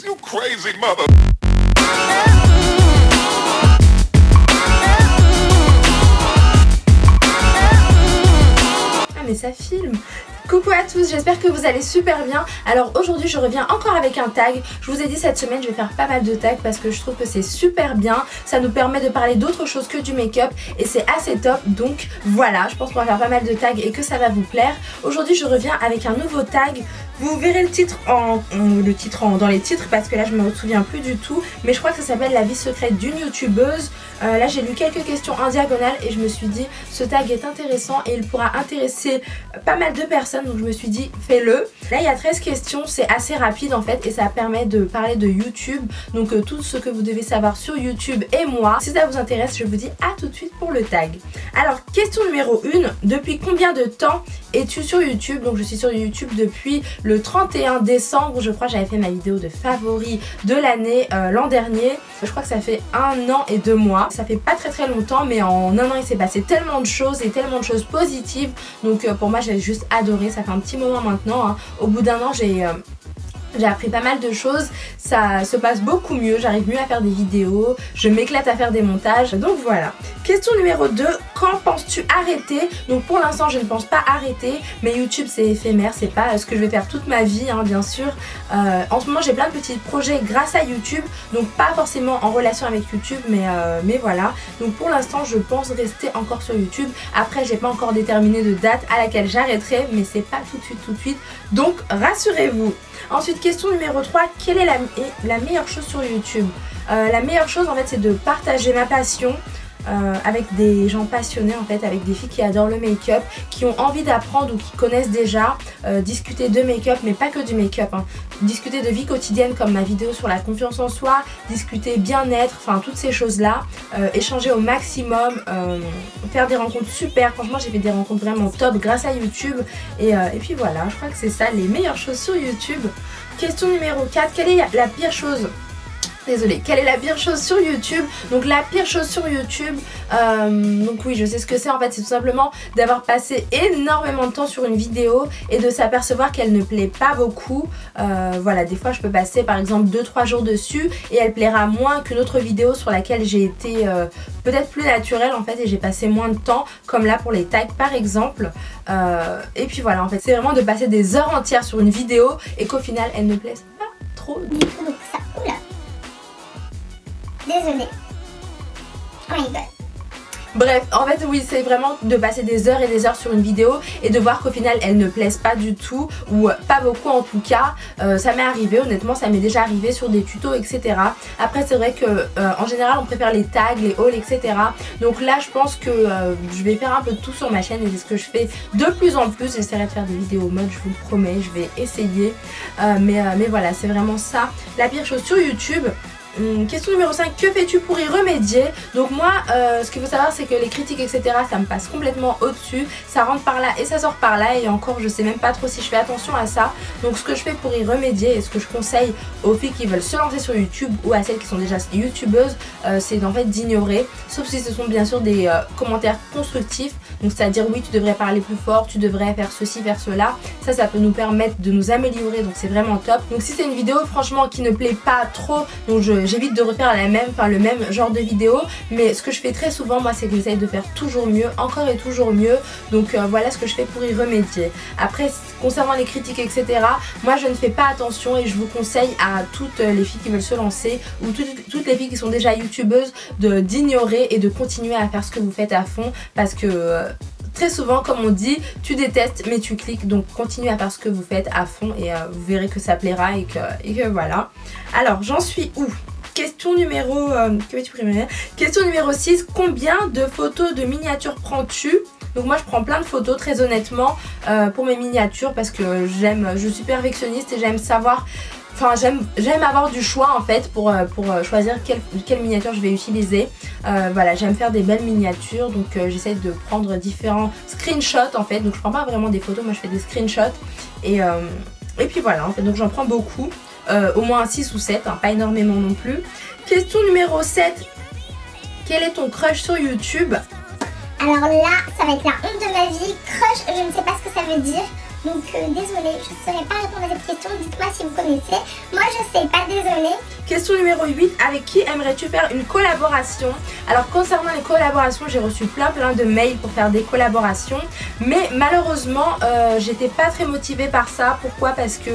You crazy mother. Ah mais ça filme. Coucou à tous, j'espère que vous allez super bien. Alors aujourd'hui je reviens encore avec un tag. Je vous ai dit cette semaine je vais faire pas mal de tags parce que je trouve que c'est super bien. Ça nous permet de parler d'autre chose que du make-up et c'est assez top. Donc voilà, je pense qu'on va faire pas mal de tags et que ça va vous plaire. Aujourd'hui je reviens avec un nouveau tag. Vous verrez le titre dans les titres parce que là je me souviens plus du tout. Mais je crois que ça s'appelle la vie secrète d'une youtubeuse. Là j'ai lu quelques questions en diagonale et je me suis dit ce tag est intéressant et il pourra intéresser pas mal de personnes. Donc je me suis dit fais-le. Là il y a 13 questions, c'est assez rapide en fait et ça permet de parler de YouTube. Donc tout ce que vous devez savoir sur YouTube et moi. Si ça vous intéresse je vous dis à tout de suite pour le tag. Alors question numéro 1, depuis combien de temps es-tu sur YouTube? Donc je suis sur YouTube depuis le 31 décembre, je crois j'avais fait ma vidéo de favoris de l'année l'an dernier. Je crois que ça fait 1 an et 2 mois. Ça fait pas très longtemps mais en 1 an il s'est passé tellement de choses et tellement de choses positives. Donc pour moi j'ai juste adoré, ça fait un petit moment maintenant. Hein. Au bout d'1 an j'ai appris pas mal de choses, ça se passe beaucoup mieux, j'arrive mieux à faire des vidéos, je m'éclate à faire des montages, donc voilà. Question numéro 2, quand penses-tu arrêter? Donc pour l'instant je ne pense pas arrêter, mais YouTube c'est éphémère, c'est pas ce que je vais faire toute ma vie hein, bien sûr. En ce moment j'ai plein de petits projets grâce à YouTube, donc pas forcément en relation avec YouTube, mais voilà. Donc pour l'instant je pense rester encore sur YouTube, après j'ai pas encore déterminé de date à laquelle j'arrêterai, mais c'est pas tout de suite, donc rassurez-vous. Ensuite question numéro 3, quelle est la meilleure chose sur YouTube? La meilleure chose en fait c'est de partager ma passion avec des gens passionnés en fait, avec des filles qui adorent le make-up, qui ont envie d'apprendre ou qui connaissent déjà, discuter de make-up mais pas que du make-up, hein. Discuter de vie quotidienne comme ma vidéo sur la confiance en soi, discuter bien-être, enfin toutes ces choses là, échanger au maximum, faire des rencontres super, franchement j'ai fait des rencontres vraiment top grâce à YouTube et puis voilà, je crois que c'est ça les meilleures choses sur YouTube. Question numéro 4, quelle est la pire chose? Désolée, quelle est la pire chose sur YouTube? Donc la pire chose sur YouTube, donc oui je sais ce que c'est en fait, c'est tout simplement d'avoir passé énormément de temps sur une vidéo et de s'apercevoir qu'elle ne plaît pas beaucoup. Voilà, des fois je peux passer par exemple 2-3 jours dessus et elle plaira moins qu'une autre vidéo sur laquelle j'ai été peut-être plus naturelle en fait et j'ai passé moins de temps, comme là pour les tags par exemple. Et puis voilà, en fait c'est vraiment de passer des heures entières sur une vidéo et qu'au final elle ne plaise pas trop. Du coup donc ça, oula, désolée, oh my god. Bref, en fait oui c'est vraiment de passer des heures et des heures sur une vidéo et de voir qu'au final elle ne plaise pas du tout ou pas beaucoup en tout cas. Ça m'est arrivé, honnêtement ça m'est déjà arrivé sur des tutos etc. Après c'est vrai que en général on préfère les tags, les hauls etc. Donc là je pense que je vais faire un peu de tout sur ma chaîne et c'est ce que je fais de plus en plus. J'essaierai de faire des vidéos mode, je vous le promets, je vais essayer. Mais voilà, c'est vraiment ça la pire chose sur YouTube. Question numéro 5, que fais-tu pour y remédier? Donc moi ce qu'il faut savoir c'est que les critiques etc ça me passe complètement au dessus, ça rentre par là et ça sort par là et encore je sais même pas trop si je fais attention à ça. Donc ce que je fais pour y remédier et ce que je conseille aux filles qui veulent se lancer sur YouTube ou à celles qui sont déjà youtubeuses, c'est en fait d'ignorer, sauf si ce sont bien sûr des commentaires constructifs, donc c'est à dire oui tu devrais parler plus fort, tu devrais faire ceci, faire cela, ça peut nous permettre de nous améliorer, donc c'est vraiment top. Donc si c'est une vidéo franchement qui ne plaît pas trop, donc j'évite de refaire le même genre de vidéo, mais ce que je fais très souvent moi c'est que j'essaye de faire toujours mieux, encore et toujours mieux. Donc voilà ce que je fais pour y remédier. Après concernant les critiques etc, moi je ne fais pas attention et je vous conseille à toutes les filles qui veulent se lancer ou toutes les filles qui sont déjà youtubeuses d'ignorer et de continuer à faire ce que vous faites à fond parce que très souvent comme on dit tu détestes mais tu cliques, donc continuez à faire ce que vous faites à fond et vous verrez que ça plaira et que voilà. Alors j'en suis où? Question numéro question numéro 6, combien de photos de miniatures prends-tu? Donc moi je prends plein de photos très honnêtement pour mes miniatures parce que je suis perfectionniste et j'aime savoir, enfin j'aime avoir du choix en fait pour choisir quelle miniature je vais utiliser. Voilà, j'aime faire des belles miniatures, donc j'essaie de prendre différents screenshots en fait. Donc je prends pas vraiment des photos, moi je fais des screenshots et puis voilà en fait, donc j'en prends beaucoup. Au moins 6 ou 7, hein, pas énormément non plus. Question numéro 7, quel est ton crush sur YouTube? Alors là, ça va être la honte de ma vie. Crush, je ne sais pas ce que ça veut dire. Donc désolée, je ne saurais pas répondre à cette question. Dites-moi si vous connaissez. Moi je sais pas, désolée. Question numéro 8. Avec qui aimerais-tu faire une collaboration? Alors concernant les collaborations, j'ai reçu plein de mails pour faire des collaborations. Mais malheureusement, j'étais pas très motivée par ça. Pourquoi? Parce que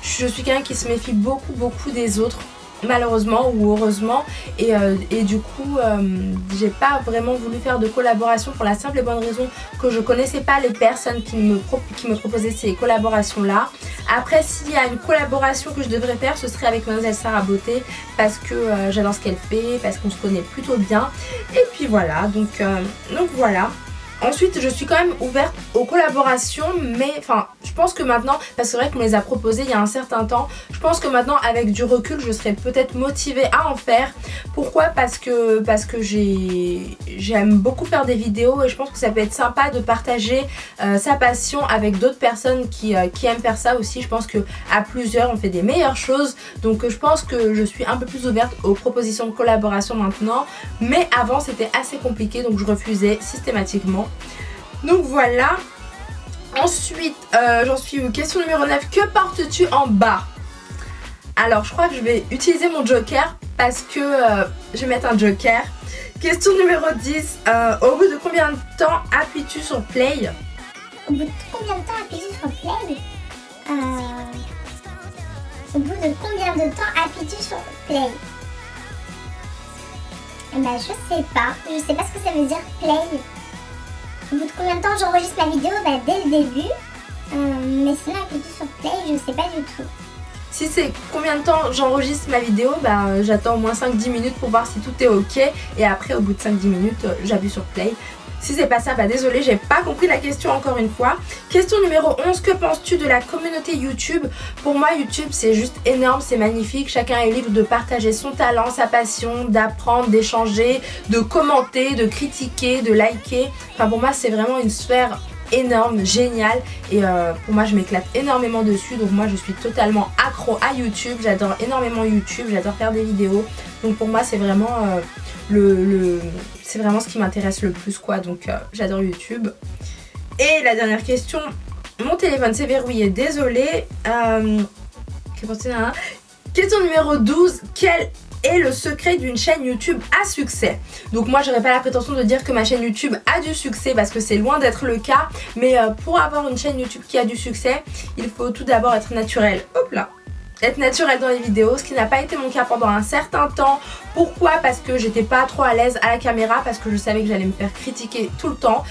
je suis quelqu'un qui se méfie beaucoup des autres. Malheureusement ou heureusement, et du coup j'ai pas vraiment voulu faire de collaboration pour la simple et bonne raison que je connaissais pas les personnes qui me proposaient ces collaborations là. Après, s'il y a une collaboration que je devrais faire, ce serait avec Mademoiselle Sarah Beauté, parce que j'adore ce qu'elle fait, parce qu'on se connaît plutôt bien, et puis voilà, donc voilà. Ensuite, je suis quand même ouverte aux collaborations, mais enfin, je pense que maintenant, parce que c'est vrai qu'on me les a proposées il y a un certain temps, je pense que maintenant, avec du recul, je serais peut-être motivée à en faire. Pourquoi? Parce que j'aime beaucoup faire des vidéos et je pense que ça peut être sympa de partager sa passion avec d'autres personnes qui aiment faire ça aussi. Je pense que à plusieurs, on fait des meilleures choses. Donc, je pense que je suis un peu plus ouverte aux propositions de collaboration maintenant. Mais avant, c'était assez compliqué, donc je refusais systématiquement. Donc voilà. Ensuite, j'en suis où? Question numéro 9. Que portes-tu en bas? Alors, je crois que je vais utiliser mon joker parce que je vais mettre un joker. Question numéro 10. Au bout de combien de temps appuies-tu sur play? Au bout de combien de temps appuies-tu sur play? Au bout de combien de temps appuies-tu sur play? Eh ben, je sais pas. Je sais pas ce que ça veut dire play. Au bout de combien de temps j'enregistre ma vidéo? Bah, dès le début. Mais sinon, appuies-tu sur play? Je sais pas du tout. Si c'est combien de temps j'enregistre ma vidéo, bah, j'attends au moins 5-10 minutes pour voir si tout est ok. Et après, au bout de 5-10 minutes, j'appuie sur play. Si c'est pas ça, bah désolé, j'ai pas compris la question encore une fois. Question numéro 11, que penses-tu de la communauté YouTube? Pour moi, YouTube, c'est juste énorme, c'est magnifique. Chacun est libre de partager son talent, sa passion, d'apprendre, d'échanger, de commenter, de critiquer, de liker. Enfin, pour moi, c'est vraiment une sphère énorme, génial, et pour moi je m'éclate énormément dessus. Donc moi je suis totalement accro à YouTube, j'adore énormément YouTube, j'adore faire des vidéos. Donc pour moi c'est vraiment c'est vraiment ce qui m'intéresse le plus quoi. Donc j'adore YouTube. Et la dernière question, mon téléphone s'est verrouillé, désolé. Question numéro 12, quel est le secret d'une chaîne YouTube à succès? Donc moi j'aurais pas la prétention de dire que ma chaîne YouTube a du succès parce que c'est loin d'être le cas, mais pour avoir une chaîne YouTube qui a du succès, il faut tout d'abord être naturel. Hop là, être naturel dans les vidéos, ce qui n'a pas été mon cas pendant un certain temps. Pourquoi? Parce que j'étais pas trop à l'aise à la caméra, parce que je savais que j'allais me faire critiquer tout le temps.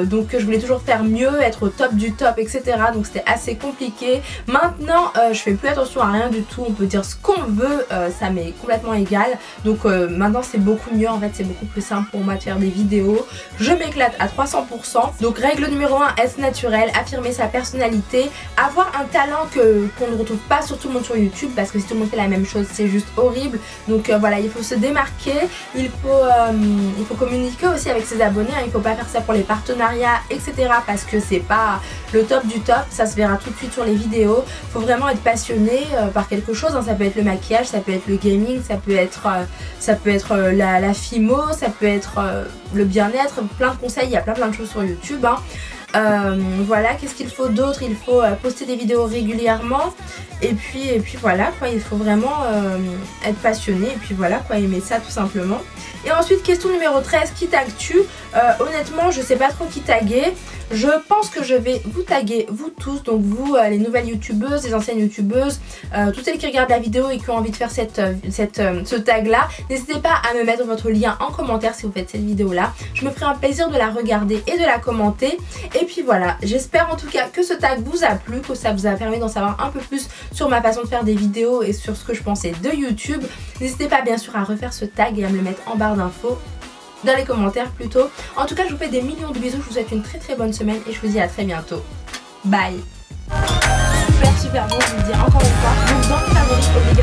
Donc je voulais toujours faire mieux, être au top du top, etc. Donc c'était assez compliqué. Maintenant je fais plus attention à rien du tout, on peut dire ce qu'on veut, ça m'est complètement égal. Donc maintenant c'est beaucoup mieux, en fait c'est beaucoup plus simple pour moi de faire des vidéos. Je m'éclate à 300%. Donc règle numéro 1, être naturel, affirmer sa personnalité, avoir un talent qu'on ne retrouve pas sur tout le monde sur YouTube, parce que si tout le monde fait la même chose c'est juste horrible. Donc voilà, il faut se démarquer, il faut communiquer aussi avec ses abonnés, hein. Il faut pas faire ça pour les partenariats, etc. parce que c'est pas le top du top, ça se verra tout de suite sur les vidéos. Faut vraiment être passionné par quelque chose, hein. Ça peut être le maquillage, ça peut être le gaming, ça peut être la fimo, ça peut être le bien-être, plein de conseils, il y a plein de choses sur YouTube, hein. Voilà, qu'est-ce qu'il faut d'autre? Il faut poster des vidéos régulièrement, et puis voilà quoi, il faut vraiment être passionné, et puis voilà quoi, aimer ça tout simplement. Et ensuite question numéro 13, qui tagues-tu? Honnêtement je sais pas trop qui taguer. Je pense que je vais vous taguer vous tous, donc vous les nouvelles youtubeuses, les anciennes youtubeuses, toutes celles qui regardent la vidéo et qui ont envie de faire ce tag là. N'hésitez pas à me mettre votre lien en commentaire si vous faites cette vidéo là. Je me ferai un plaisir de la regarder et de la commenter. Et puis voilà, j'espère en tout cas que ce tag vous a plu, que ça vous a permis d'en savoir un peu plus sur ma façon de faire des vidéos et sur ce que je pensais de YouTube. N'hésitez pas bien sûr à refaire ce tag et à me le mettre en barre d'infos, dans les commentaires plutôt. En tout cas je vous fais des millions de bisous, je vous souhaite une très bonne semaine et je vous dis à très bientôt. Bye. Super bon, je vous le dis encore une fois, donc dans les favoris,